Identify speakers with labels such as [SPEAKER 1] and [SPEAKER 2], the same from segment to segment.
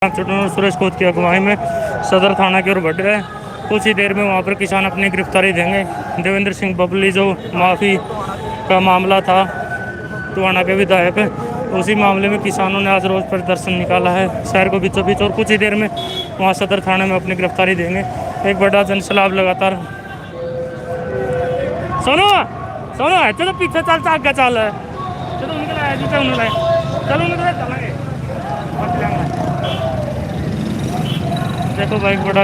[SPEAKER 1] और सुरेश कोत की अगुवाई में सदर थाना की ओर बढ़ रहे हैं। कुछ ही देर में वहां पर किसान अपनी गिरफ्तारी देंगे। देवेंद्र सिंह बबली जो माफ़ी का मामला था टोहाना के विधायक, उसी मामले में किसानों ने आज रोज प्रदर्शन निकाला है शहर को बीचों बीच, और कुछ ही देर में वहां सदर थाने में अपनी गिरफ्तारी देंगे। एक बड़ा जनसैलाब लगातार सोनो सोनो है चलो पीछे चल आगे चल चलो चलेंगे। देखो भाई एक बड़ा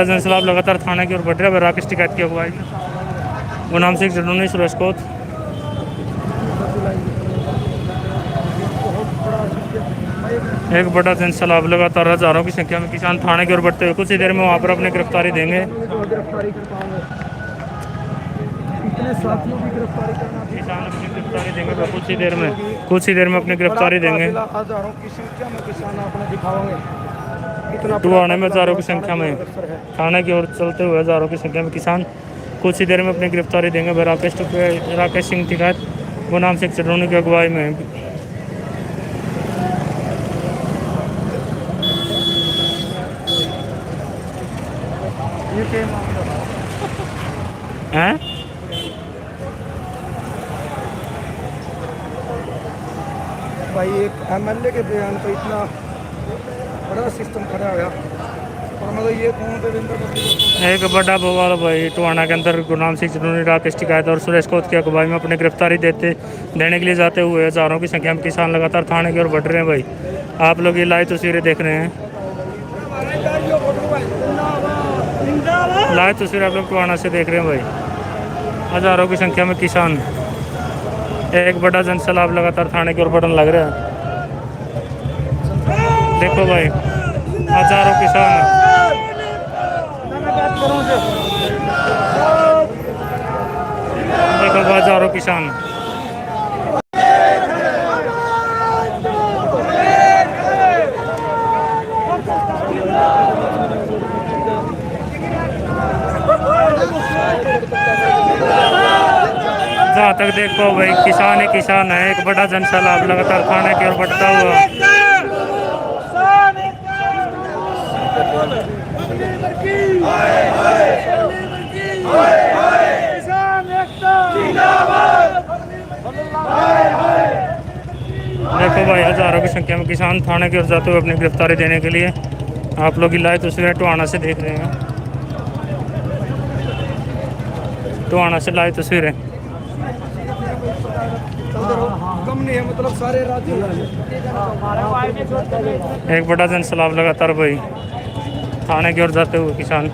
[SPEAKER 1] जनसैलाब लगातार थाने की ओर बढ़ रहा है। राकेश टिकैत की अगुवाई में गुरनाम सिंह जर्नूनी, सुरेश कोत। एक बड़ा जनसैलाब लगातार हजारों की संख्या में किसान थाने की ओर बढ़ते हुए कुछ ही देर में वहां पर अपनी गिरफ्तारी देंगे। किसान अपनी गिरफ्तारी देंगे तो कुछ ही देर में अपनी गिरफ्तारी देंगे।
[SPEAKER 2] हजारों की संख्या में किसान अपने दिखाओगे।
[SPEAKER 1] टोहाने में हजारों की संख्या में थाने की ओर चलते हुए हजारों की संख्या में किसान कुछ ही देर में अपनी गिरफ्तारी देंगे। राकेश सिंह टिकैत गुरनाम सिंह जर्नूनी की अगुवाई में हैं।
[SPEAKER 2] भाई एक एमएलए के बयान पे इतना बड़ा सिस्टम खड़ा हुआ, और मतलब ये कौन देवेंद्र
[SPEAKER 1] एक बड़ा बवाल भाई टोहाना के अंदर गुरनाम सिंह जर्नूनी, राकेश टिकैत और सुरेश कोत की अगुवाई में अपनी गिरफ्तारी देने के लिए जाते हुए हजारों की संख्या में किसान लगातार थाने की ओर बढ़ रहे हैं। भाई आप लोग ये लाइव तस्वीरें देख रहे हैं। लाइव तस्वीर आप लोग टोहाना से देख रहे हैं भाई। हजारों की संख्या में किसान, एक बड़ा जनसैलाब लगातार थाने की ओर बढ़ने लग रहा है। देखो भाई हजारों किसान, देखो हजारों किसान। जहाँ तक देखो भाई किसान ही किसान है। एक बड़ा जनसैलाब लगातार थाने की ओर बढ़ता हुआ। देखो भाई हजारों की संख्या में किसान थाने की ओर जाते हुए अपनी गिरफ्तारी देने के लिए आप लोग लाइव तस्वीरें टोहाना से देख रहे हैं। टोहाना से लाइव तस्वीरें।
[SPEAKER 2] कम नहीं है, मतलब सारे राज्य
[SPEAKER 1] एक बड़ा जनसैलाब लगातार भाई थाने की ओर जाते हुए किसान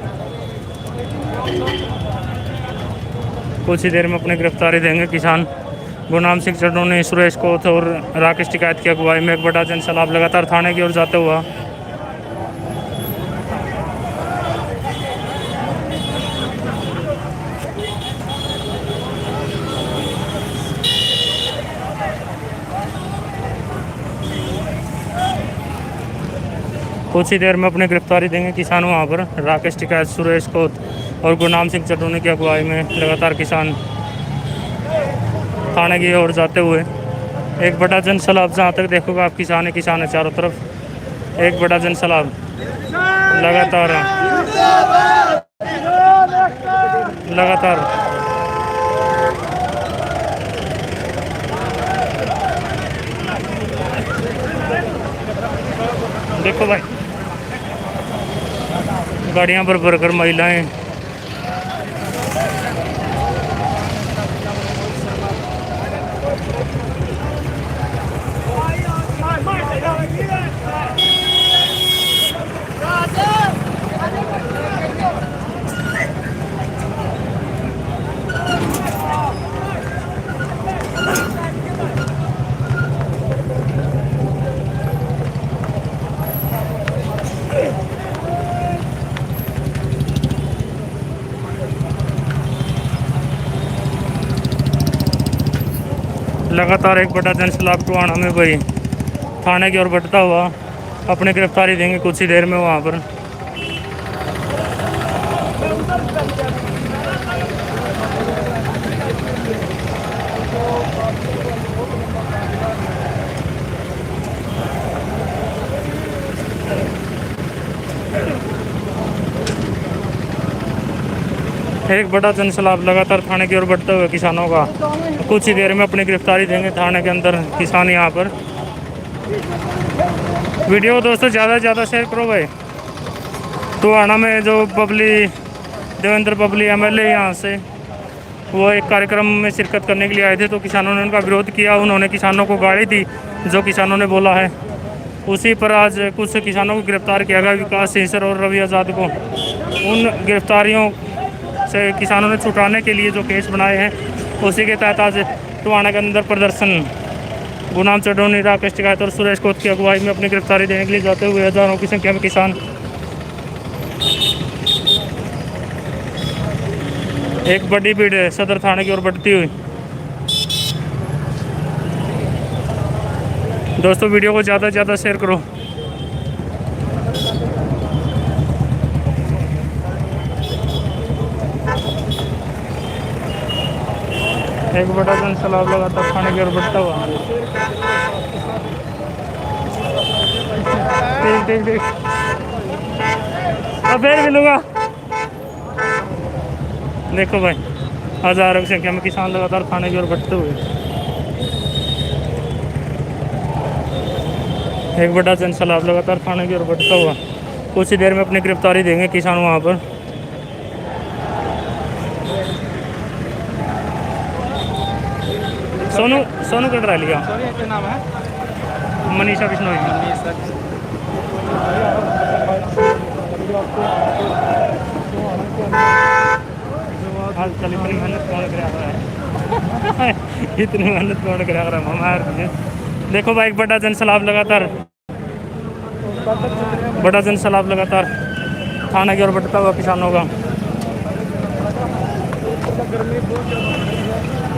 [SPEAKER 1] कुछ ही देर में अपनी गिरफ्तारी देंगे। किसान गुरनाम सिंह जर्नूनी, सुरेश कोत और राकेश टिकैत की अगुवाई में एक बड़ा जनसैलाब लगातार थाने की ओर जाते हुआ कुछ ही देर में अपनी गिरफ्तारी देंगे किसान। वहाँ पर राकेश टिकैत, सुरेश कोत और गुरनाम सिंह जर्नूनी की अगुवाई में लगातार किसान थाने की ओर जाते हुए एक बड़ा जनसैलाब, जहाँ तक देखोगे आप किसान है चारों तरफ। एक बड़ा जनसैलाब लगातार देखो भाई गाड़ियाँ भर भर कर महिलाएं लगातार एक बड़ा जनसैलाब टोहाना में भाई थाने की ओर बढ़ता हुआ अपनी गिरफ्तारी देंगे कुछ ही देर में वहाँ पर। एक बड़ा जनसैलाब लगातार थाने की ओर बढ़ते हुए किसानों का, कुछ ही देर में अपनी गिरफ्तारी देंगे थाने के अंदर किसान यहाँ पर। वीडियो दोस्तों ज़्यादा से ज़्यादा शेयर करो भाई। टोहाना में जो बबली देवेंद्र बबली MLA यहाँ से, वो एक कार्यक्रम में शिरकत करने के लिए आए थे, तो किसानों ने उनका विरोध किया। उन्होंने किसानों को गाली दी जो किसानों ने बोला है। उसी पर आज कुछ किसानों को गिरफ्तार किया गया, विकास सिंसर और रवि आज़ाद को। उन गिरफ्तारियों से किसानों ने छुटाने के लिए जो केस बनाए हैं, उसी के तहत आज टोहाना के अंदर प्रदर्शन गुनाम चडोनी, राकेश टिकैत और सुरेश कोत की अगुवाई में अपनी गिरफ्तारी देने के लिए जाते हुए हजारों की संख्या में किसान एक बड़ी भीड़ है सदर थाने की ओर बढ़ती हुई। दोस्तों वीडियो को ज़्यादा से ज़्यादा शेयर करो। एक बड़ा जनसैलाब लगातार थाने की ओर बढ़ता हुआ। ठीक अब फिर मिलूंगा। देखो भाई, हजारों की संख्या में किसान लगातार थाने की ओर बढ़ते हुए। एक बड़ा जनसैलाब लगातार थाने की ओर बढ़ता हुआ, कुछ ही देर में अपनी गिरफ्तारी देंगे किसान वहाँ पर। सोनू कट रहा लिया।
[SPEAKER 2] क्या नाम है?
[SPEAKER 1] मनीषा बिश्नोई। हाँ चल, इतनी मेहनत कौन करा है इतनी मेहनत कौन करा रहा है हमारे। देखो भाई, एक बड़ा जनसैलाब लगातार थाने की ओर बढ़ता हुआ किसानों का।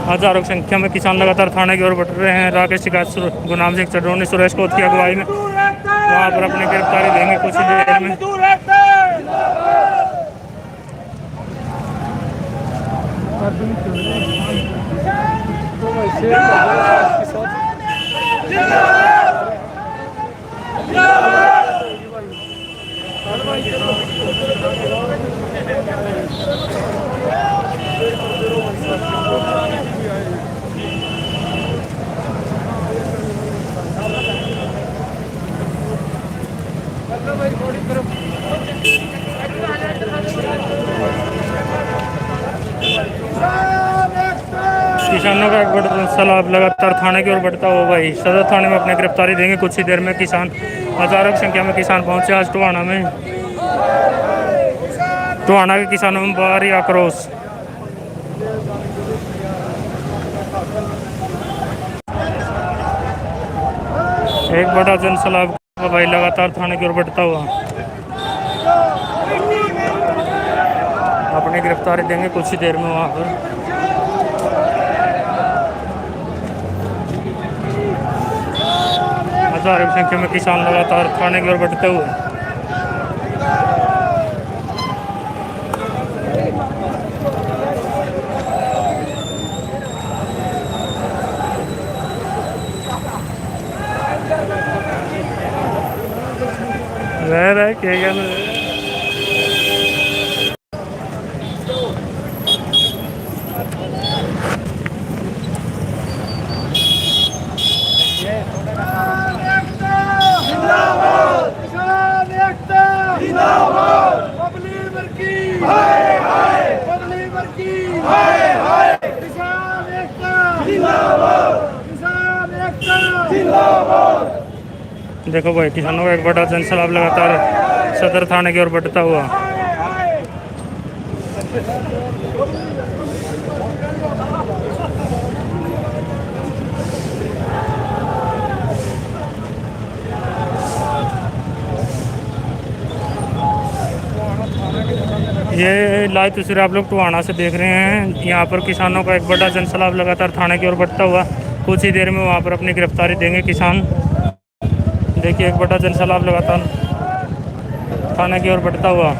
[SPEAKER 1] हजारों की संख्या में किसान लगातार थाने की ओर बढ़ रहे हैं। राकेश टिकैत, गुनाम सिंह चडोनी, सुरेश कोत की अगुवाई में वहाँ पर अपनी गिरफ्तारी देंगे कुछ ही देर में। किसानों का एक बड़ा जनसैलाब लगातार थाने की ओर बढ़ता हुआ भाई। सदर थाने में अपनी गिरफ्तारी देंगे कुछ ही देर में किसान। हजारों की संख्या में किसान पहुंचे आज टोहाना में। टोहाना के किसानों में भारी आक्रोश। एक बड़ा जनसैलाब का भाई लगातार थाने की ओर बढ़ता हुआ, अपनी गिरफ्तारी देंगे कुछ ही देर में वहाँ पर। हजारों की संख्या में किसान लगातार थाने की ओर बढ़ते हुए। रह क्या देखो भाई, किसानों का एक बड़ा जनसैलाब लगातार सदर थाने की ओर बढ़ता हुआ। ये लाइव तस्वीर आप लोग टोहाना से देख रहे हैं। यहाँ पर किसानों का एक बड़ा जनसैलाब लगातार थाने की ओर बढ़ता हुआ, कुछ ही देर में वहाँ पर अपनी गिरफ्तारी देंगे किसान। देखिए, एक बड़ा जनसैलाब लगातार थाने की ओर बढ़ता हुआ।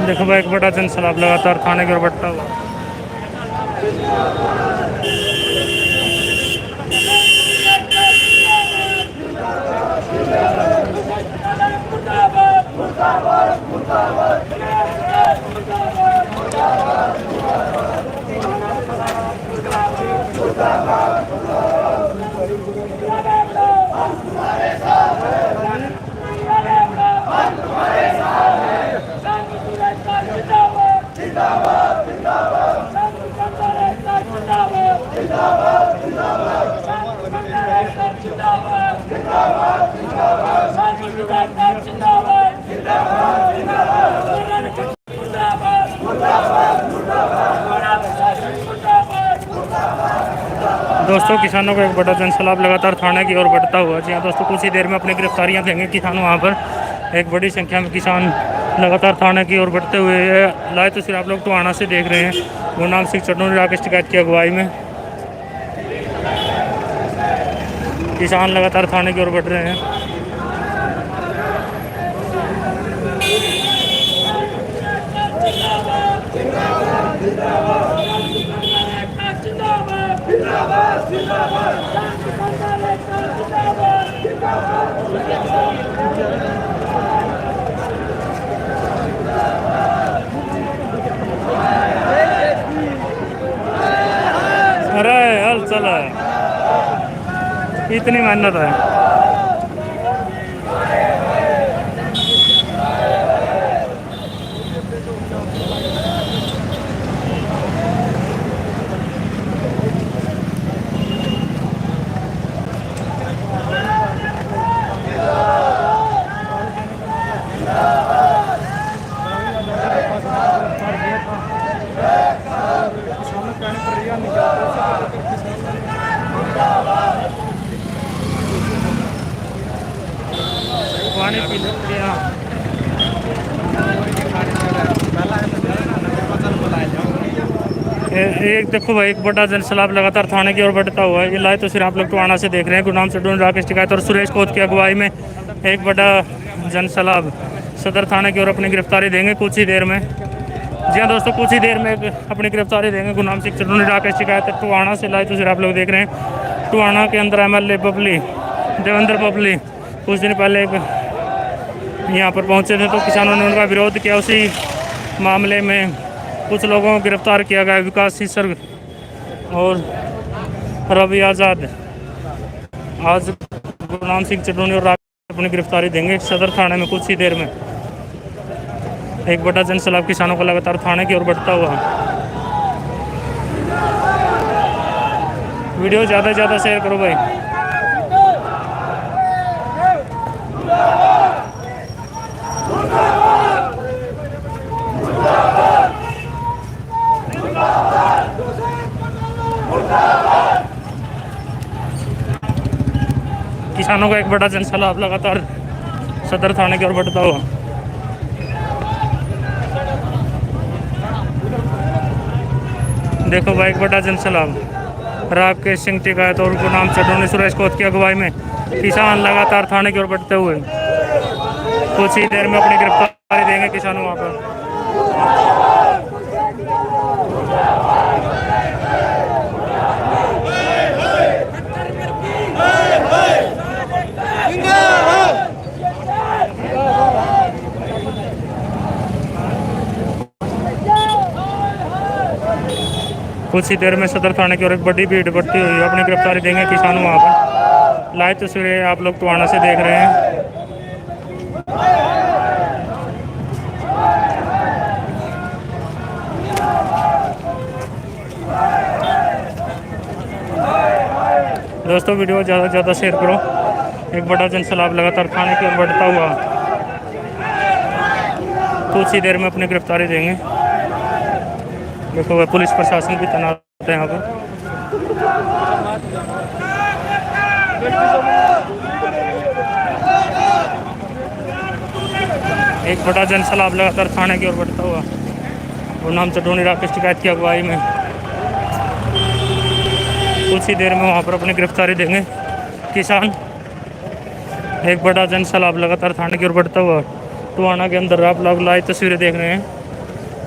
[SPEAKER 1] देखो भाई एक बड़ा जनसैलाब लगातार थाने की ओर बढ़ता हुआ। दोस्तों किसानों का एक बड़ा जनसैलाब लगातार थाने की ओर बढ़ता हुआ। जी हाँ दोस्तों, कुछ ही देर में अपनी गिरफ्तारियां देंगे किसान। वहाँ पर एक बड़ी संख्या में किसान लगातार थाने की ओर बढ़ते हुए लाए तस्वीर आप लोग टोहाना से देख रहे हैं। गुरनाम सिंह चटोनी राकेश टिकैत की अगुवाई में किसान लगातार थाने की ओर बढ़ रहे हैं। अरे हल चला इतनी मेहनत है। पानी पी लेते हैं। एक देखो भाई एक बड़ा जनसैलाब लगातार थाने की ओर बढ़ता हुआ है। ये लाए तो सिर्फ आप लोग टोहाना से देख रहे हैं। गुरनाम चटोनी राकेश टिकैत और सुरेश कोत की अगुवाई में एक बड़ा जनसैलाब सदर थाने की ओर अपनी गिरफ्तारी देंगे कुछ ही देर में। जी हाँ दोस्तों, कुछ ही देर में अपनी गिरफ्तारी देंगे। गुरनाम सिंह चटोनी राकेश टिकैत टोहाना से लाए तो सिर्फ आप लोग देख रहे हैं। टोहाना के अंदर MLA बबली देवेंद्र बबली कुछ दिन पहले यहाँ पर पहुँचे थे तो किसानों ने उनका विरोध किया। उसी मामले में कुछ लोगों को गिरफ्तार किया गया। विकास सीसर और रवि आज़ाद आज गुरनाम सिंह चटोनी और राकेश अपनी गिरफ्तारी देंगे सदर थाने में कुछ ही देर में। एक बड़ा जनसैलाब किसानों को लगातार थाने की ओर बढ़ता हुआ। वीडियो ज़्यादा से ज़्यादा शेयर करो भाई। किसानों का एक बड़ा जनसैलाब लगातार सदर थाने की ओर बढ़ता हुआ। देखो भाई एक बड़ा जनसैलाब राकेश सिंह टिकैत और गुरनाम चटोनी सुरेश कोत की अगुवाई में किसान लगातार थाने की ओर बढ़ते हुए कुछ ही देर में अपनी गिरफ्तारी देंगे किसानों वहाँ पर। कुछ ही देर में सदर थाने की ओर एक बड़ी भीड़ बढ़ती हुई अपनी गिरफ्तारी देंगे किसान वहाँ पर। लाइव तस्वीरें आप लोग टोहाना से देख रहे हैं। दोस्तों वीडियो ज़्यादा से ज़्यादा शेयर करो। एक बड़ा जनसैलाब लगातार थाने की ओर बढ़ता हुआ कुछ ही देर में अपनी गिरफ्तारी देंगे। देखो पुलिस प्रशासन भी तैनात है यहाँ पर। एक बड़ा जनसैलाब लगातार थाने की ओर बढ़ता हुआ गुरनाम चटोनी राकेश टिकैत की अगुवाई में कुछ ही देर में वहाँ पर अपनी गिरफ्तारी देंगे किसान। एक बड़ा जनसैलाब लगातार थाने की ओर बढ़ता हुआ टोहाना के अंदर आप लोग लाइव तस्वीरें देख रहे हैं।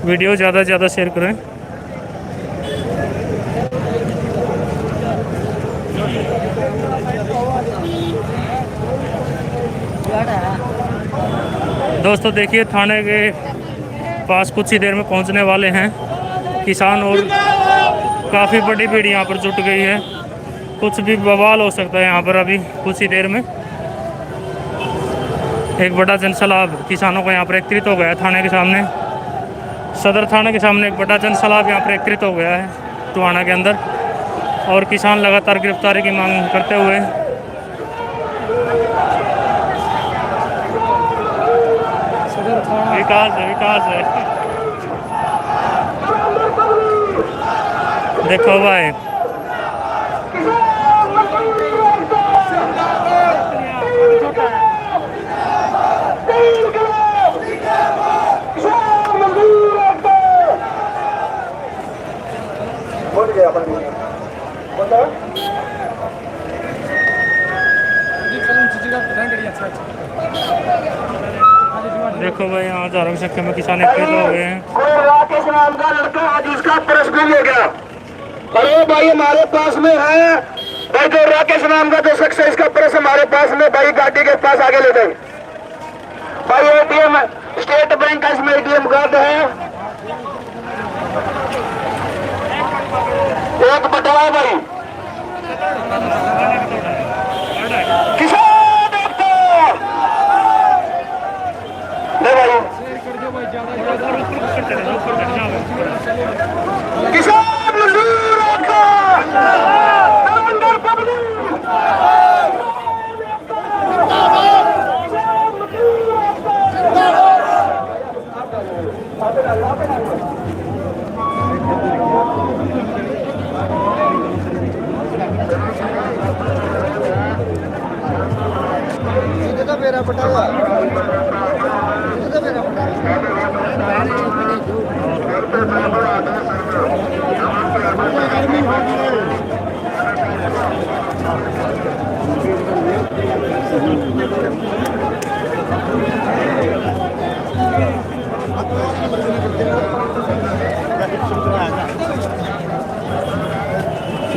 [SPEAKER 1] वीडियो ज़्यादा से ज़्यादा शेयर करें। दोस्तों देखिए थाने के पास कुछ ही देर में पहुंचने वाले हैं किसान, और काफ़ी बड़ी भीड़ यहाँ पर जुट गई है। कुछ भी बवाल हो सकता है यहाँ पर अभी कुछ ही देर में। एक बड़ा जनसैलाब किसानों को यहाँ पर एकत्रित हो गया है थाने के सामने, सदर थाने के सामने एक बड़ा जनसैलाब यहाँ पर एकत्रित हो गया है टोहाना के अंदर, और किसान लगातार गिरफ्तारी की मांग करते हुए विकास है देखो भाई। देखो भाई यहाँ हजारों की संख्या में किसान एकत्रित हो गए हैं।
[SPEAKER 3] कोई राकेश नाम का लड़का आज उसका पर्स गुम हो गया। अरे भाई हमारे पास में है भाई, जो राकेश नाम का जो शख्स है इसका पर्स हमारे पास में भाई, गाड़ी के पास आगे ले गए भाई। एटीएम स्टेट बैंक का इसमें एटीएम कार्ड है, एक बटवा भाई। किसान ले भाई, किसान मजदूर धर्मेंद्र बबली।
[SPEAKER 2] तो मेरा पटावा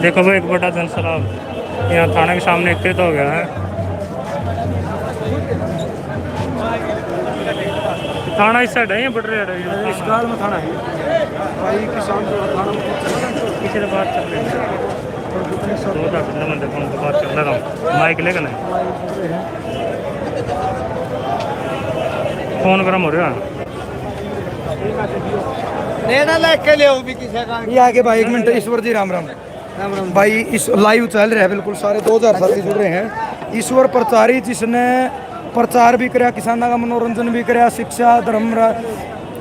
[SPEAKER 1] देखो भाई एक बड़ा जनसैलाब यहाँ थाने के सामने एकत्रित हो गया है। थाना इस साइड है या बट रेड है?
[SPEAKER 2] इस गाल में थाना है भाई। किसान जो थाना में
[SPEAKER 1] किसी से बात कर रहे हैं, 2-10 बंदे फोन पर बात कर रहा हूँ, माइक लेकर नहीं फोन गर्म हो रहा है।
[SPEAKER 2] लेना लेके ले भी किसी का ये आगे भाई। 1 मिनट ईश्वर जी राम राम भाई। इस लाइव चल रहा है बिल्कुल, सारे 2000 साथी जुड़ रहे हैं। ईश्वर प्रचारी जिसने प्रचार भी कराया, किसानों का मनोरंजन भी कराया, शिक्षा धर्म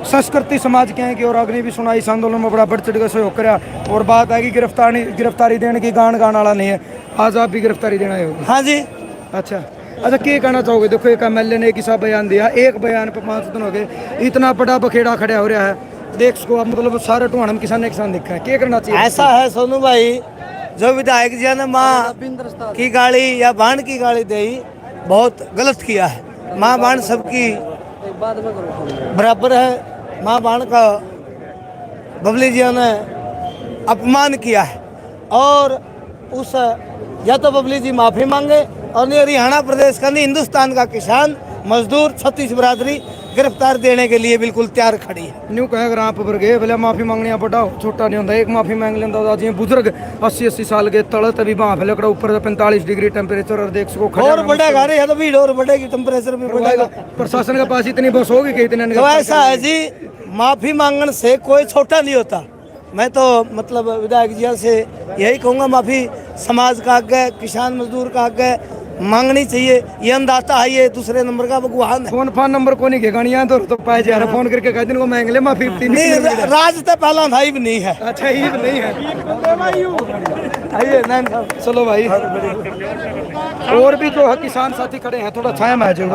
[SPEAKER 2] संस्कृति समाज के हैं कि और अग्नि भी सुना। इस आंदोलन में बड़ा बढ़ चढ़ कर सहयोग कराया। और बात है कि गिरफ्तारी देने की गान वाला नहीं है। आज आप भी गिरफ्तारी देना है? हाँ जी। अच्छा अच्छा, क्या कहना चाहोगे? देखो एक MLA ने एक ऐसा बयान दिया, एक बयान पे 5 दिन हो गए, इतना बड़ा बखेड़ा खड़ा हो रहा है। देख सको आप, मतलब सारे टोहाना में किसान दिखा है। क्या करना चाहिए?
[SPEAKER 4] ऐसा है सोनू भाई, जो विधायक जी ने माँ की गाड़ी या बाण की गाड़ी दी, बहुत गलत किया है। माँ बाण सबकी बराबर है। माँ बाण का बबली जी ने अपमान किया है, और उस या तो बबली जी माफ़ी मांगे, और नहीं हरियाणा प्रदेश का नहीं, हिंदुस्तान का किसान मजदूर छत्तीस बरादरी गिरफ्तार देने के लिए बिल्कुल तैयार खड़ी है।
[SPEAKER 2] न्यू कहे अगर आप पर गए भले माफी मांगने बड़ा छोटा नहीं होता। एक माफी मांग लेता जी बुजुर्ग 80-80 साल के तल तभी वहाँ फैले ऊपर 45 डिग्री टेम्परेचर, और देख सको
[SPEAKER 4] और बढ़ेगा रे, या तो भीड़ और बढ़ेगी, टेम्परेचर भी बढ़ेगा।
[SPEAKER 2] प्रशासन के पास इतनी बस होगी कि इतने
[SPEAKER 4] तो ऐसा है जी, माफी मांगने से कोई छोटा नहीं होता। मैं तो मतलब विधायक जी से यही कहूँगा, माफी समाज का आगे, किसान मजदूर का आगे मांगनी चाहिए। ये अंदाता है, ये दूसरे नंबर का भगवान है।
[SPEAKER 2] फोन नंबर को नहीं घेगानिया तो पाए जा रहा, फोन करके कह दिन को मांग ले माफी।
[SPEAKER 4] नहीं, राज तो पहला भाई भी नहीं है।
[SPEAKER 2] अच्छा ये भी नहीं है। आइए नैन साहब, चलो भाई। और भी जो है किसान साथी खड़े हैं, थोड़ा छाया में आ जाओ।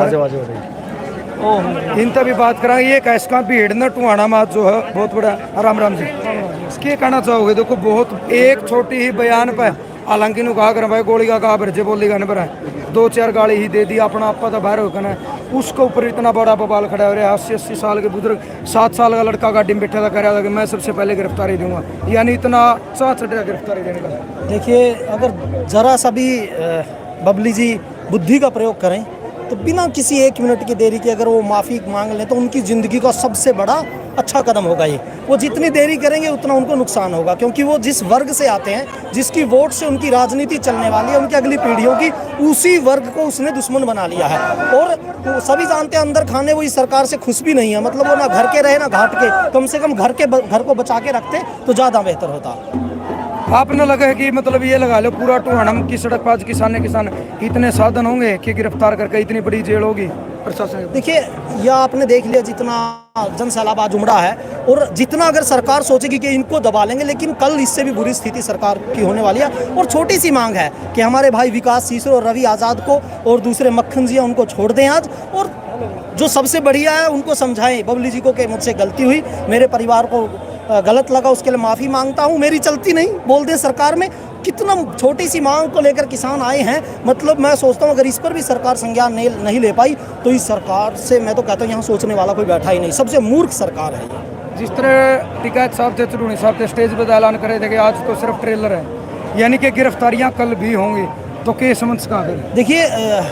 [SPEAKER 2] इनसे भी बात कराएंगे। ये कैसका भीड़ न टोहाना में जो है बहुत बड़ा। राम राम जी, इसके कहना चाहोगे? देखो बहुत एक छोटी ही बयान पे हालांकि नु कहा कर भाई गोली का कहा भरजे बोली गन पर 2-4 गाली ही दे दी अपना आपा तो बाहर होकर ना उसके ऊपर इतना बड़ा बवाल खड़ा हो रहा है। 80 साल के बुजुर्ग 7 साल का लड़का गाड़ी में बैठा था कह रहा था कि मैं सबसे पहले गिरफ्तारी दूंगा, यानी इतना चाह चढ़ रहा गिरफ्तारी देने का।
[SPEAKER 5] देखिए, अगर ज़रा सा भी बबली जी बुद्धि का प्रयोग करें तो बिना किसी 1 मिनट की देरी के अगर वो माफ़ी मांग लें तो उनकी ज़िंदगी का सबसे बड़ा अच्छा कदम होगा ये। वो जितनी देरी करेंगे उतना उनको नुकसान होगा, क्योंकि वो जिस वर्ग से आते हैं, जिसकी वोट से उनकी राजनीति चलने वाली है, उनकी अगली पीढ़ियों की, उसी वर्ग को उसने दुश्मन बना लिया है। और वो सभी जानते हैं अंदर खाने वो इस सरकार से खुश भी नहीं है। मतलब वो ना घर के रहे ना घाट के, कम से कम घर को बचा के रखते तो ज़्यादा बेहतर होता।
[SPEAKER 2] आपने लगा है कि मतलब ये लगा लो पूरा टूहड़म की सड़क पास किसान इतने साधन होंगे कि गिरफ्तार करके इतनी बड़ी जेल होगी प्रशासन।
[SPEAKER 5] देखिए, यह आपने देख लिया जितना जन सैलाब आज उमड़ा है, और जितना अगर सरकार सोचेगी कि इनको दबा लेंगे, लेकिन कल इससे भी बुरी स्थिति सरकार की होने वाली है। और छोटी सी मांग है कि हमारे भाई विकास सीसर और रवि आज़ाद को और दूसरे मक्खन जी उनको छोड़ दें आज, और जो सबसे बढ़िया है उनको समझाएं बबली जी को कि मुझसे गलती हुई, मेरे परिवार को गलत लगा, उसके लिए माफ़ी मांगता हूँ, मेरी चलती नहीं बोल दे सरकार में। कितना छोटी सी मांग को लेकर किसान आए हैं। मतलब मैं सोचता हूँ अगर इस पर भी सरकार संज्ञान नहीं ले पाई तो इस सरकार से मैं तो कहता हूँ यहाँ सोचने वाला कोई बैठा ही नहीं। सबसे मूर्ख सरकार है ये।
[SPEAKER 2] जिस तरह टिकैत साहब थे, चुरूनी साहब थे, स्टेज पर ऐलान करे थे कि आज तो सिर्फ ट्रेलर है, यानी कि गिरफ्तारियाँ कल भी होंगी, तो क्या समझ का?
[SPEAKER 5] देखिए,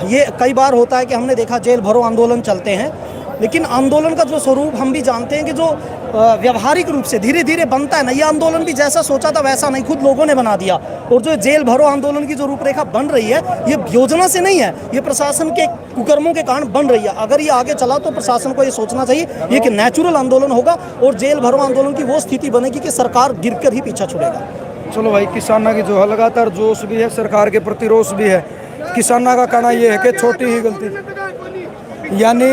[SPEAKER 5] ये कई बार होता है कि हमने देखा जेल भरो आंदोलन चलते हैं, लेकिन आंदोलन का जो स्वरूप हम भी जानते हैं कि जो व्यवहारिक रूप से धीरे धीरे बनता है ना, ये आंदोलन भी जैसा सोचा था वैसा नहीं, खुद लोगों ने बना दिया। और जो जेल भरो आंदोलन की जो रूपरेखा बन रही है, ये योजना से नहीं है, ये प्रशासन के कुकर्मों के कारण बन रही है। अगर ये आगे चला तो प्रशासन को ये सोचना चाहिए ये कि नेचुरल आंदोलन होगा और जेल भरो आंदोलन की वो स्थिति बनेगी कि सरकार गिरकर ही पीछा छुड़ेगा।
[SPEAKER 2] चलो भाई, किसानों की जो है लगातार जोश भी है, सरकार के प्रति रोष भी है। किसानों का कहना ये है कि छोटी ही गलती, यानी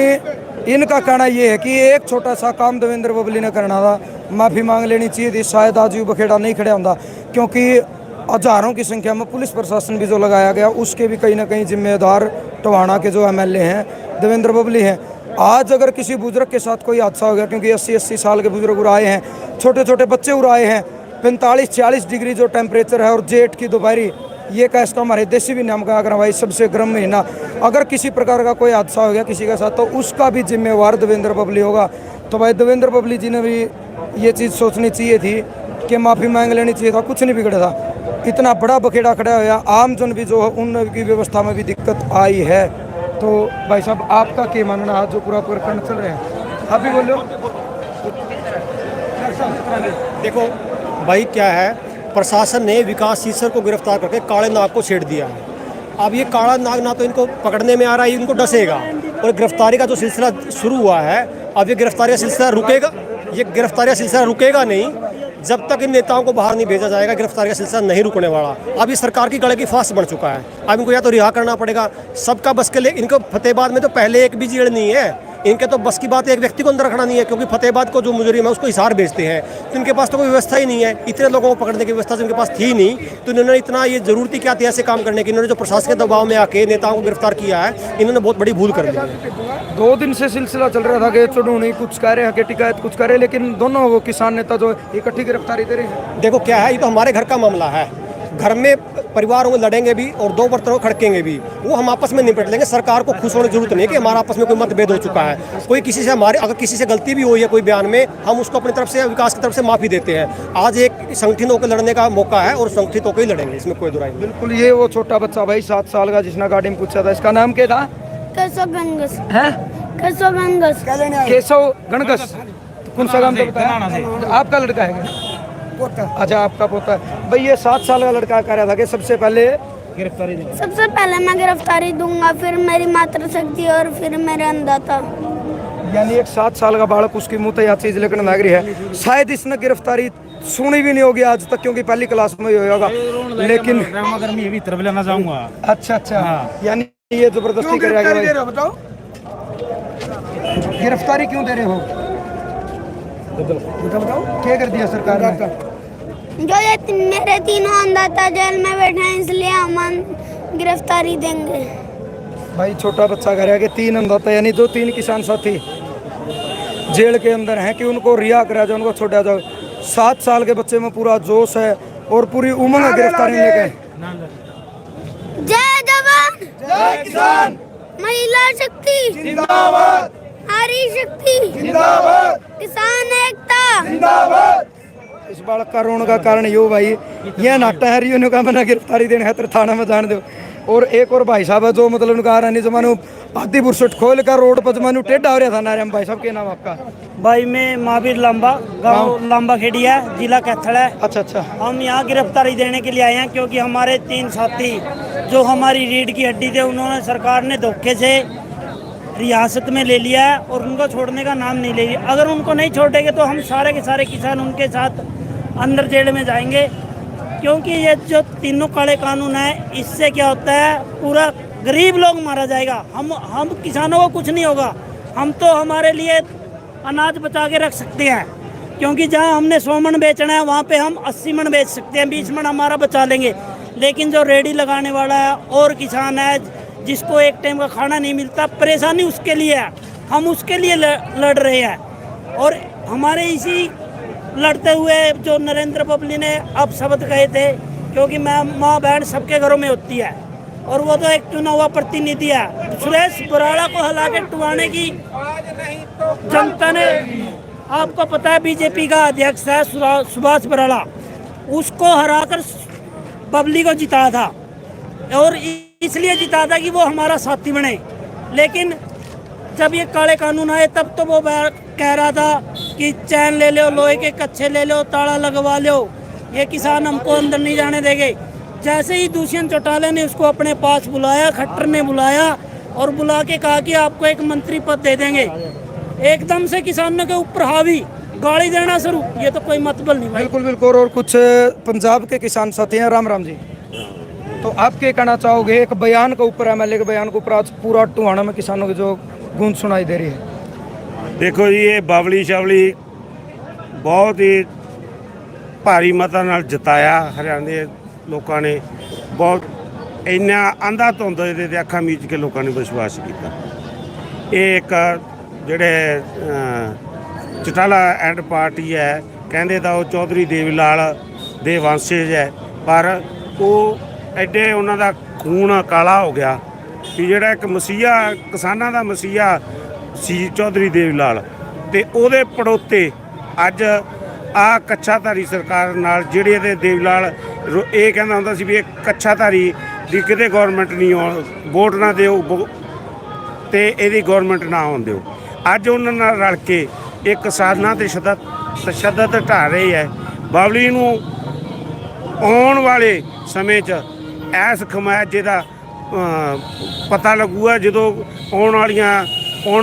[SPEAKER 2] इनका कहना ये है कि एक छोटा सा काम देवेंद्र बबली ने करना था, माफ़ी मांग लेनी चाहिए थी, शायद आज यूं बखेड़ा नहीं खड़ा होता। क्योंकि हजारों की संख्या में पुलिस प्रशासन भी जो लगाया गया, उसके भी कहीं ना कहीं जिम्मेदार टोहाना के जो MLA हैं देवेंद्र बबली हैं। आज अगर किसी बुजुर्ग के साथ कोई हादसा हो गया, क्योंकि 80 साल के बुजुर्ग उड़ाए हैं, छोटे छोटे बच्चे उड़ाए हैं, 45-40 डिग्री जो टेम्परेचर है, और जेठ की दोपहरी, ये का इसका हमारे देसी भी नाम का अगर भाई सबसे गर्म महीना, अगर किसी प्रकार का कोई हादसा हो गया किसी के साथ, तो उसका भी जिम्मेवार देवेंद्र बबली होगा। तो भाई देवेंद्र बबली जी ने भी ये चीज़ सोचनी चाहिए थी कि माफ़ी मांग लेनी चाहिए था, कुछ नहीं बिगड़ा था। इतना बड़ा बखेड़ा खड़ा हुआ, आम जन भी जो है उनकी व्यवस्था में भी दिक्कत आई है। तो भाई साहब, आपका क्या मानना है जो पूरा प्रकरण चल रहे हैं? आप भी बोलो।
[SPEAKER 6] देखो भाई, क्या है, प्रशासन ने विकास सीसर को गिरफ्तार करके काले नाग को छेड़ दिया है। अब ये काला नाग ना तो इनको पकड़ने में आ रहा है, इनको डसेगा, और गिरफ्तारी का जो सिलसिला शुरू हुआ है, अब ये गिरफ्तारी का सिलसिला रुकेगा, ये गिरफ्तारी का सिलसिला रुकेगा नहीं जब तक इन नेताओं को बाहर नहीं भेजा जाएगा। गिरफ्तारी का सिलसिला नहीं रुकने वाला। अब ये सरकार की गले की फांस बन चुका है। अब इनको या तो रिहा करना पड़ेगा, सबका बस के लिए। इनको फतेहाबाद में तो पहले एक भी जेल नहीं है, इनके तो बस की बात एक व्यक्ति को अंदर रखना नहीं है, क्योंकि फतेहाबाद को जो मुजरिम है उसको हिसार भेजते हैं, तो इनके पास तो कोई व्यवस्था ही नहीं है। इतने लोगों को पकड़ने की व्यवस्था इनके पास थी नहीं, तो इन्होंने इतना, ये जरूरती क्या थी ऐसे काम करने की? इन्होंने जो प्रशासन के दबाव में आके नेताओं को गिरफ्तार किया है, इन्होंने बहुत बड़ी भूल कर ली है।
[SPEAKER 2] 2 दिन से सिलसिला चल रहा था कि चुनूनी कुछ कह रहे हैं, कि टिकैत कुछ कह रहे हैं, लेकिन दोनों वो किसान नेता जो इकट्ठी गिरफ्तारी दे रहे हैं।
[SPEAKER 6] देखो क्या है, ये तो हमारे घर का मामला है। घर में परिवार में लड़ेंगे भी और 2 बर्तनों खड़केंगे भी, वो हम आपस में निपट लेंगे। सरकार को खुश होने की जरूरत नहीं है कि हमारा आपस में कोई मतभेद हो चुका है। कोई किसी से हमारे, अगर किसी से गलती भी हुई है कोई बयान में, हम उसको अपनी तरफ से, विकास की तरफ से माफ़ी देते हैं। आज एक संगठित होकर लड़ने का मौका है और संगठित होकर ही लड़ेंगे, इसमें कोई दुराई नहीं।
[SPEAKER 2] बिल्कुल। ये वो छोटा बच्चा भाई 7 साल का जिसने गाड़ी में पूछा था, इसका नाम क्या था?
[SPEAKER 7] केशव गणगस।
[SPEAKER 2] है
[SPEAKER 7] केशव गणगस।
[SPEAKER 2] केशव गणगस। कौन सा गांव बताया? आपका लड़का है? अच्छा, आपका पोता है। भाई ये 7 साल का लड़का कह रहा था कि सबसे पहले गिरफ्तारी दूंगा,
[SPEAKER 7] सबसे पहले मैं गिरफ्तारी दूंगा, फिर मेरी मातृशक्ति और फिर मेरे अन्नदाता।
[SPEAKER 2] यानी एक 7 साल का बालक उसकी मुँह यह चीज लेकर नागरी है। शायद इसने गिरफ्तारी सुनी भी नहीं होगी आज तक, क्योंकि पहली क्लास में ही होगा, लेकिन अच्छा, यानी ये जबरदस्ती करेगा। बताओ गिरफ्तारी क्यों दे रहे हो? बताओ क्या कर दिया सरकार ने?
[SPEAKER 7] जो ये मेरे तीनों अन्नदाता जेल में बैठे हैं, इसलिए हम गिरफ्तारी देंगे।
[SPEAKER 2] भाई छोटा बच्चा कह रहा है कि 3 अन्नदाता, यानी जो 3 किसान साथी जेल के अंदर हैं, कि उनको रिहा करा जाए, उनको छोड़ा जाए। 7 साल के बच्चे में पूरा जोश है और पूरी उमंग है गिरफ्तारी लेके।
[SPEAKER 7] जय जवान
[SPEAKER 2] जय किसान
[SPEAKER 7] महिला शक्ति
[SPEAKER 2] जिंदाबाद,
[SPEAKER 7] नारी शक्ति
[SPEAKER 2] जिंदाबाद,
[SPEAKER 7] किसान एकता
[SPEAKER 2] जिंदाबाद। इस बालक का रोने का कारण यो भाई ये नाटा है रियो का मना गिरफ्तारी देने खातर थाना में जान दो। और एक और भाई साहब है जो मतलब उनका रानी जमानो आधी बुरसट खोल कर रोड पर जमानो टेढ़ा हो रहा था नारायण भाई साहब। के नाम आपका?
[SPEAKER 8] भाई मैं महावीर लांबा, गांव लांबा खेड़ी है, जिला कैथल है।
[SPEAKER 2] अच्छा अच्छा।
[SPEAKER 8] हम यहाँ गिरफ्तारी देने के लिए आए हैं क्योंकि हमारे 3 साथी जो हमारी रीढ़ की हड्डी थे उन्होंने सरकार ने धोखे से रियासत में ले लिया है और उनको छोड़ने का नाम नहीं ले लिया। अगर उनको नहीं छोड़ेंगे तो हम सारे के सारे किसान उनके साथ अंदर जेल में जाएंगे, क्योंकि ये जो तीनों काले कानून है इससे क्या होता है, पूरा गरीब लोग मारा जाएगा। हम किसानों को कुछ नहीं होगा। हम तो हमारे लिए अनाज बचा के रख सकते हैं, क्योंकि जहाँ हमने 100 मन बेचना है वहाँ पे हम 80 मन बेच सकते हैं, 20 मन हमारा बचा लेंगे। लेकिन जो रेडी लगाने वाला है और किसान है जिसको एक टाइम का खाना नहीं मिलता, परेशानी उसके लिए है। हम उसके लिए लड़ रहे हैं। और हमारे इसी लड़ते हुए जो नरेंद्र बबली ने अब शब्द कहे थे, क्योंकि माँ बहन सबके घरों में होती है और वो तो एक चुना हुआ प्रतिनिधि है। सुरेश बराड़ा को हला के टुवाने की जनता ने, आपको पता है बीजेपी का अध्यक्ष है सुभाष बराड़ा, उसको हराकर बबली को जिताया था और इसलिए जिताया था कि वो हमारा साथी बने। लेकिन जब ये काले कानून आए तब तो वो कह रहा था कि चैन ले लो, लोहे के कच्छे ले लो, ताला लगवा लो, ये किसान हमको अंदर नहीं जाने देंगे। जैसे ही दुष्यंत चौटाला ने उसको अपने पास बुलाया, खट्टर ने बुलाया और बुला के कहा कि आपको एक मंत्री पद दे देंगे, एकदम से किसानों के ऊपर हावी गाड़ी देना शुरू। ये तो कोई मतलब नहीं भाई।
[SPEAKER 2] बिल्कुल बिल्कुल। और कुछ पंजाब के किसान साथी हैं। राम राम जी। तो आप क्या कहना चाहोगे एक बयान के ऊपर, एमएलए के बयान के ऊपर आज पूरा टुहाना में किसानों की जो गूंज सुनाई दे रही है?
[SPEAKER 9] देखो जी, ये बावली शावली बहुत ही ਭਾਰੀ ਮਤਾਂ ਨਾਲ ਜਿਤਾਇਆ ਹਰਿਆਣੇ ਦੇ ਲੋਕਾਂ ਨੇ। ਬਹੁਤ ਇੰਨਾ ਆਂਧਾ ਧੁੰਦ ਇਹਦੇ ਤੇ ਅੱਖਾਂ ਮੀਚ ਕੇ ਲੋਕਾਂ ਨੇ ਵਿਸ਼ਵਾਸ ਕੀਤਾ। ਇਹ ਇੱਕ ਜਿਹੜੇ ਚਟਾਲਾ ਐਂਡ ਪਾਰਟੀ ਹੈ, ਕਹਿੰਦੇ ਤਾਂ ਉਹ ਚੌਧਰੀ ਦੇਵੀ ਲਾਲ ਦੇ ਵੰਸ਼ਜ ਹੈ, ਪਰ ਉਹ ਐਡੇ ਉਹਨਾਂ ਦਾ ਖੂਨ ਕਾਲਾ ਹੋ ਗਿਆ ਕਿ ਜਿਹੜਾ ਇੱਕ ਮਸੀਹਾ, ਕਿਸਾਨਾਂ ਦਾ ਮਸੀਹਾ ਸੀ ਚੌਧਰੀ ਦੇਵੀ ਲਾਲ, ਤੇ ਉਹਦੇ ਪੜੋਤੇ ਅੱਜ ਆ ਕੱਛਾਧਾਰੀ ਸਰਕਾਰ ਨਾਲ ਜਿਹੜੇ ਇਹਦੇ ਦੇਵੀ ਲਾਲ ਇਹ ਕਹਿੰਦਾ ਹੁੰਦਾ ਸੀ ਵੀ ਇਹ ਕੱਛਾਧਾਰੀ ਦੀ ਕਿਤੇ ਗੌਰਮੈਂਟ ਨਹੀਂ ਵੋਟ ਨਾ ਦਿਓ ਤੇ ਇਹਦੀ ਗੌਰਮੈਂਟ ਨਾ ਆਉਣ ਦਿਓ। ਅੱਜ ਉਹਨਾਂ ਨਾਲ ਰਲ ਕੇ ਇਹ ਕਿਸਾਨਾਂ ਤੇ ਤਸ਼ੱਦਦ ਢਾ ਰਹੇ ਹੈ। ਬਾਵਲੀ ਨੂੰ ਆਉਣ ਵਾਲੇ ਸਮੇਂ 'ਚ ਐਸ ਖਮਾਇਤ ਦਾ ਪਤਾ ਲੱਗੂਗਾ ਜਦੋਂ ਆਉਣ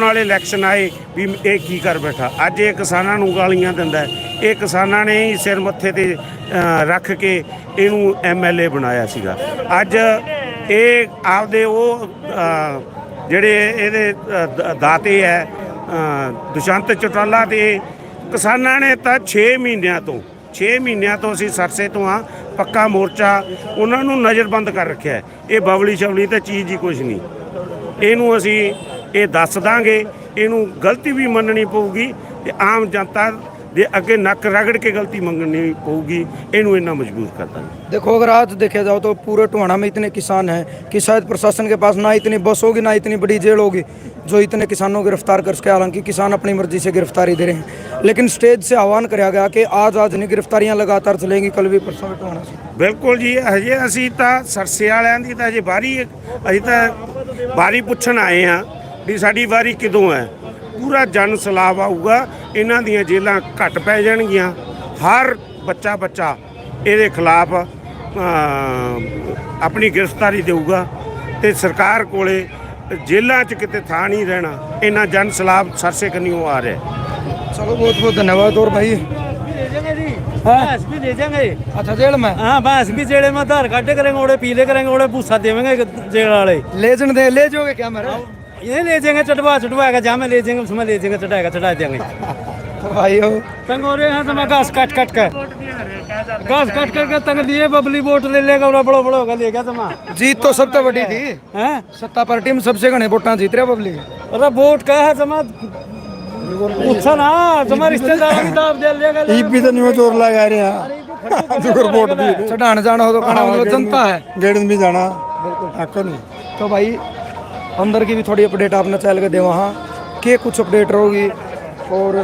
[SPEAKER 9] ਵਾਲੇ ਇਲੈਕਸ਼ਨ ਆਏ ਵੀ ਇਹ ਕੀ ਕਰ ਬੈਠਾ। ਅੱਜ ਇਹ ਕਿਸਾਨਾਂ ਨੂੰ ਗਾਲੀਆਂ ਦਿੰਦਾ। ਇਹ ਕਿਸਾਨਾਂ ਨੇ ਹੀ ਸਿਰ ਮੱਥੇ ਤੇ ਰੱਖ ਕੇ ਇਹਨੂੰ ਐਮਐਲਏ ਬਣਾਇਆ ਸੀਗਾ। ਅੱਜ ਇਹ ਆਪਦੇ ਉਹ ਜਿਹੜੇ ਇਹਦੇ ਦਾਤੇ ਹੈ ਦੁਸ਼ਯੰਤ ਚੌਟਾਲਾ ਤੇ ਕਿਸਾਨਾਂ ਨੇ ਤਾਂ 6 ਮਹੀਨਿਆਂ ਤੋਂ ਅਸੀਂ ਸਰਸੇ ਤੋਂ ਆ ਪੱਕਾ ਮੋਰਚਾ ਉਹਨਾਂ ਨੂੰ ਨਜ਼ਰਬੰਦ ਕਰ ਰੱਖਿਆ। ਇਹ ਬਵਲੀ ਸ਼ਵਲੀ ਤਾਂ ਚੀਜ਼ ਹੀ ਕੁਛ ਨਹੀਂ। ਇਹਨੂੰ ਅਸੀਂ ਇਹ ਦੱਸ ਦਾਂਗੇ, ਇਹਨੂੰ ਗਲਤੀ ਵੀ ਮੰਨਣੀ ਪਊਗੀ ਤੇ ਆਮ ਜਨਤਾ ਦੇ ਅੱਗੇ ਨੱਕ ਰਗੜ ਕੇ गलती मंगनी पड़ेगी। इन्हों इतना मजबूर करता है।
[SPEAKER 2] देखो अगर आज देखा जाओ तो पूरे टोहाना में इतने किसान हैं कि शायद प्रशासन के पास ना इतनी बस होगी ना इतनी बड़ी जेल होगी जो इतने किसानों को गिरफ्तार कर सके। हालांकि किसान अपनी मर्जी से गिरफ्तारी दे रहे हैं, लेकिन स्टेज से आह्वान किया गया कि आज नहीं गिरफ्तारियां लगातार चलेंगी, कल भी परसों भी टोहाना से।
[SPEAKER 9] बिल्कुल जी, हजे असी तो सरसे वालियां दी तां हजे बारी असीं तां बारी पुछण आए हाँ भी साडी वारी किदों है। पूरा जन सैलाब आऊगा, इन्हां दीयां जेलां घट पै जाणगीਆਂ। हर बच्चा ਇਹਦੇ खिलाफ अपनी गिरफ्तारी देऊगा ਤੇ सरकार ਕੋਲੇ जेलों च किते थां नहीं रहना। इन्ना जन सैलाब सरसे कन्नी आ रहा है।
[SPEAKER 2] चलो बहुत बहुत धन्यवाद। और भाई
[SPEAKER 8] भैंस भी ले जाएंगे।
[SPEAKER 2] अच्छा जेल में?
[SPEAKER 8] हाँ, भैंस भी जेल में आधार कार्ड करेंगे, ओड़े पीले करेंगे, ओड़े भूसा देवेंगे जेल वाले।
[SPEAKER 2] ले जाओगे क्या मेरे?
[SPEAKER 8] ये ले जाएंगे, चटवाएगा, जहाँ में ले जाएंगे उसमें ले जाएंगे, चटा देंगे।
[SPEAKER 2] तो भाई हो
[SPEAKER 8] तंगोरे हैं तो मैं घास काट कर तंग दिए, बबली वोट ले लेगा, बड़ो होगा ले गया तमा।
[SPEAKER 2] जीत तो सबसे बड़ी थी
[SPEAKER 8] हैं,
[SPEAKER 2] सत्ता पार्टी में सबसे घने वोटा जीत रहे बबली।
[SPEAKER 8] अरे वोट का है तमा पूछा ना, तुम्हारे रिश्तेदार की दाब दे लेगा।
[SPEAKER 2] भी तो नहीं जोर लगा रहे हैं। वोट भी चढ़ाने जाना हो तो कहना मतलब जनता है
[SPEAKER 10] गेड़ में भी जाना बिल्कुल नहीं।
[SPEAKER 2] तो भाई अंदर की भी थोड़ी अपडेट आपने चल के दे वहाँ के कुछ अपडेट रहोगी। और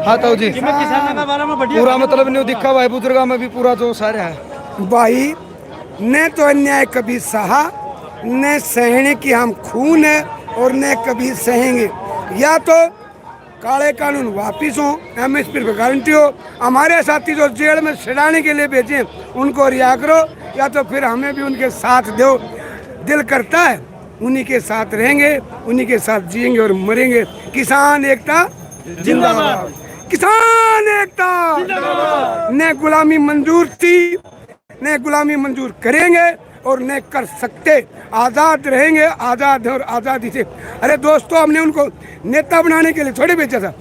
[SPEAKER 2] हाँ तो जी पूरा मतलब नहीं दिखा भाई बुजुर्गा में भी पूरा जो सारे है
[SPEAKER 10] भाई न तो अन्याय कभी सहा न सहने की हम खून है और न कभी सहेंगे। या तो काले कानून वापिस हो, एमएसपी पर गारंटी हो, हमारे साथी जो जेल में छिड़ाने के लिए भेजे उनको रिहा करो, या तो फिर हमें भी उनके साथ दो। दिल करता है उन्हीं के साथ रहेंगे, उन्हीं के साथ जिएंगे और मरेंगे। किसान एकता जिंदाबाद, किसान एकता। न गुलामी मंजूर थी, न गुलामी मंजूर करेंगे और न कर सकते। आज़ाद रहेंगे, आज़ाद और आज़ादी से। अरे दोस्तों, हमने उनको नेता बनाने के लिए थोड़ी भेजा था,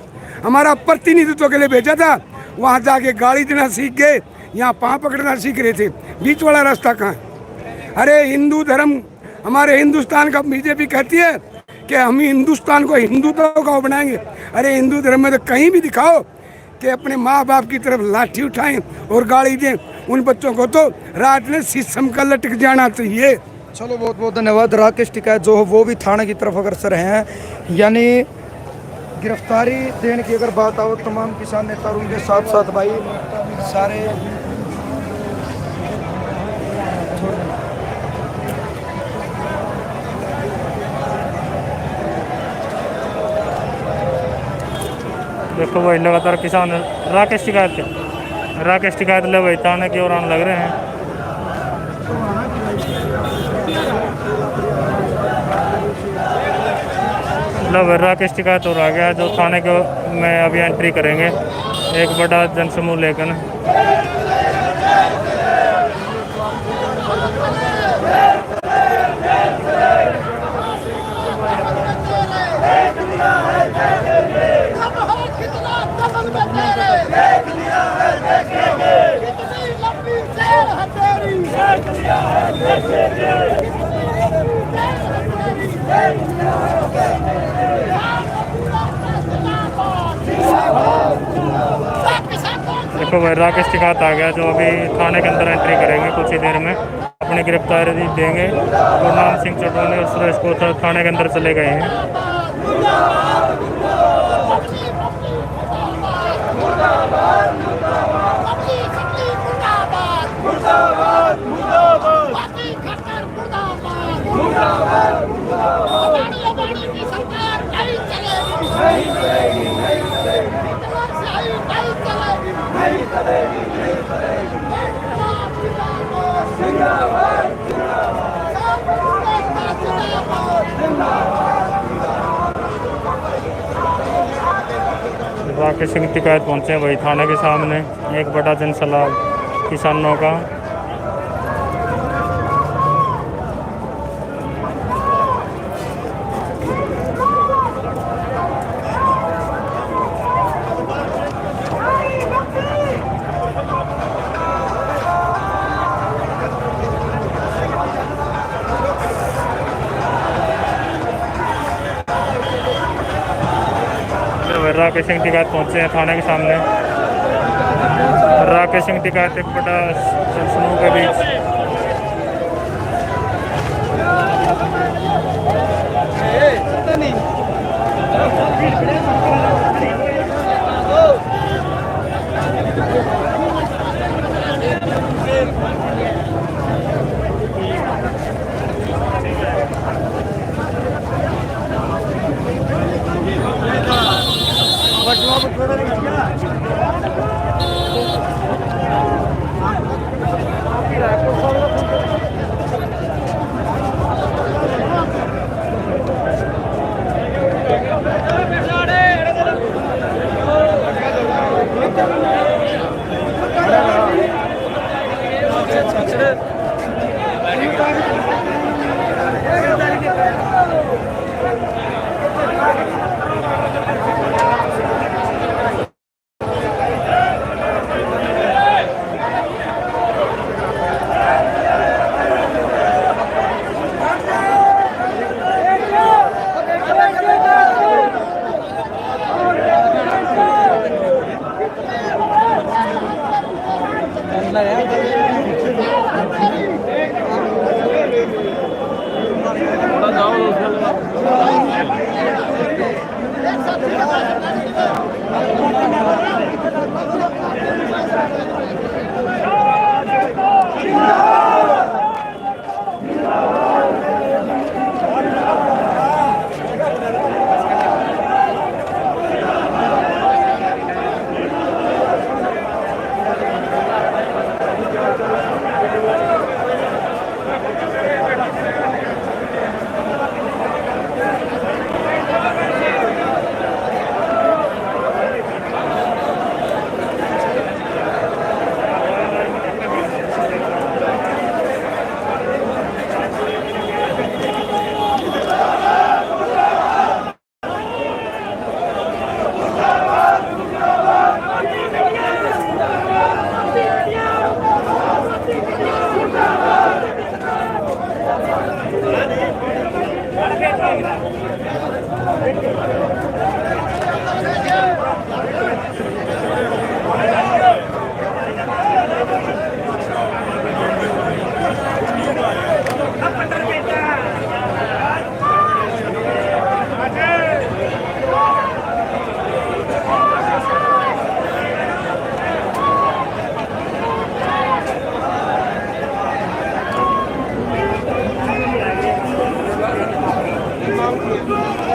[SPEAKER 10] हमारा प्रतिनिधित्व के लिए भेजा था। वहाँ जाके गाड़ी देना सीख गए, यहाँ पाँव पकड़ना सीख रहे थे। बीच वाला रास्ता कहाँ है? अरे हिंदू धर्म, हमारे हिंदुस्तान का बीजेपी कहती है कि हम हिंदुस्तान को हिंदुत्व का बनाएंगे। अरे हिंदू धर्म में तो कहीं भी दिखाओ कि अपने माँ बाप की तरफ लाठी उठाएं और गाड़ी दें। उन बच्चों को तो रात में शीशम का लटक जाना चाहिए।
[SPEAKER 2] चलो बहुत बहुत धन्यवाद। राकेश टिकैत जो हो वो भी थाने की तरफ अग्रसर हैं, यानी गिरफ्तारी देने की अगर बात आओ तमाम किसान नेता और उनके साथ साथ भाई सारे
[SPEAKER 1] देखो भाई लगातार किसान राकेश टिकैत ले भाई थाने की ओर आने लग रहे हैं। लो राकेश टिकैत और आ गया जो थाने को में अभी एंट्री करेंगे एक बड़ा जनसमूह लेकर। देखो भाई राकेश टिकैत आ गया जो अभी थाने के अंदर एंट्री करेंगे कुछ ही देर में, अपनी गिरफ्तारी देंगे। गुरनाम सिंह चटोनी और सुरेश कोथा थाने के अंदर चले गए हैं। राकेश सिंह टिकैत पहुंचे वही थाने के सामने, एक बड़ा जनसलाह किसानों का। राकेश सिंह टिकैत पहुंचे हैं थाने के सामने। राकेश सिंह टिकैत एक बड़ा जनसमूह के बीच
[SPEAKER 3] Thank you.